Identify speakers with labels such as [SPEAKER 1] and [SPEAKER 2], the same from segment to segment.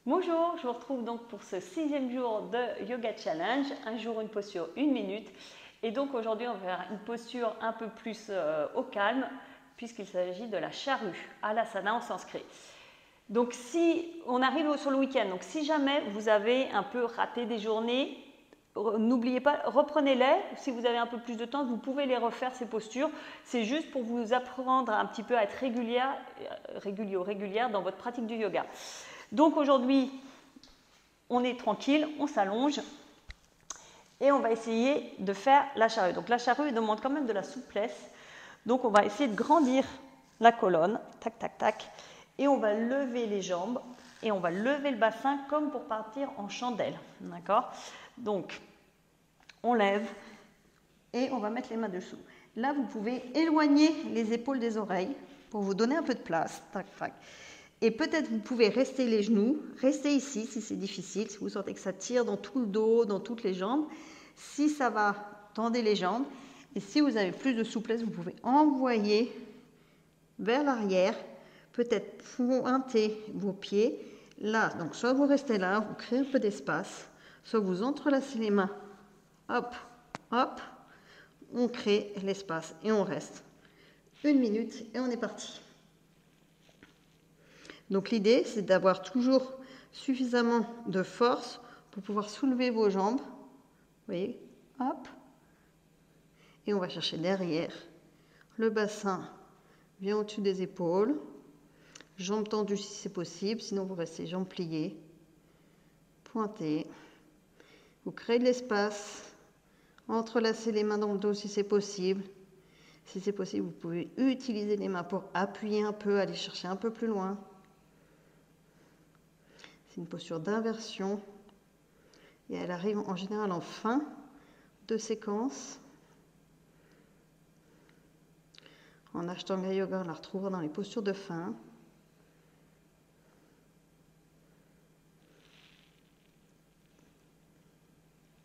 [SPEAKER 1] Bonjour, je vous retrouve donc pour ce 6e jour de Yoga Challenge, un jour une posture, 1 minute. Et donc aujourd'hui on va faire une posture un peu plus au calme puisqu'il s'agit de la charrue, Alasana en sanskrit. Donc si on arrive sur le week-end, donc si jamais vous avez un peu raté des journées, n'oubliez pas, reprenez-les. Si vous avez un peu plus de temps, vous pouvez les refaire ces postures. C'est juste pour vous apprendre un petit peu à être régulière dans votre pratique du yoga. Donc aujourd'hui, on est tranquille, on s'allonge et on va essayer de faire la charrue. Donc la charrue demande quand même de la souplesse. Donc on va essayer de grandir la colonne, tac, tac, tac, et on va lever les jambes et on va lever le bassin comme pour partir en chandelle. D'accord ? Donc on lève et on va mettre les mains dessous. Là, vous pouvez éloigner les épaules des oreilles pour vous donner un peu de place. Tac, tac. Et peut-être vous pouvez rester les genoux, rester ici si c'est difficile, si vous sentez que ça tire dans tout le dos, dans toutes les jambes. Si ça va, tendez les jambes. Et si vous avez plus de souplesse, vous pouvez envoyer vers l'arrière, peut-être pointer vos pieds. Là, donc soit vous restez là, vous créez un peu d'espace, soit vous entrelacez les mains. Hop, hop, on crée l'espace et on reste. 1 minute et on est parti. Donc l'idée, c'est d'avoir toujours suffisamment de force pour pouvoir soulever vos jambes. Vous voyez, hop. Et on va chercher derrière. Le bassin vient au-dessus des épaules. Jambes tendues si c'est possible, sinon vous restez jambes pliées. Pointez. Vous créez de l'espace. Entrelacez les mains dans le dos si c'est possible. Si c'est possible, vous pouvez utiliser les mains pour appuyer un peu, aller chercher un peu plus loin. C'est une posture d'inversion et elle arrive en général en fin de séquence. En Ashtanga Yoga, on la retrouvera dans les postures de fin.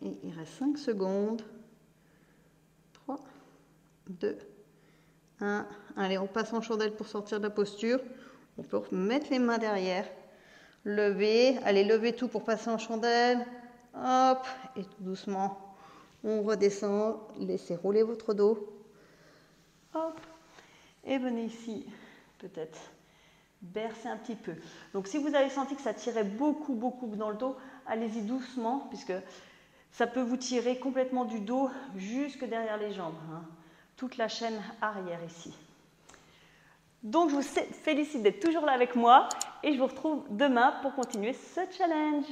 [SPEAKER 1] Et il reste 5 secondes. 3, 2, 1. Allez, on passe en chandelle pour sortir de la posture. On peut mettre les mains derrière. Lever, allez lever tout pour passer en chandelle, hop, et tout doucement, on redescend, laissez rouler votre dos, hop, et venez ici, peut-être bercer un petit peu. Donc si vous avez senti que ça tirait beaucoup dans le dos, allez-y doucement, puisque ça peut vous tirer complètement du dos jusque derrière les jambes, hein. Toute la chaîne arrière ici. Donc, je vous félicite d'être toujours là avec moi et je vous retrouve demain pour continuer ce challenge.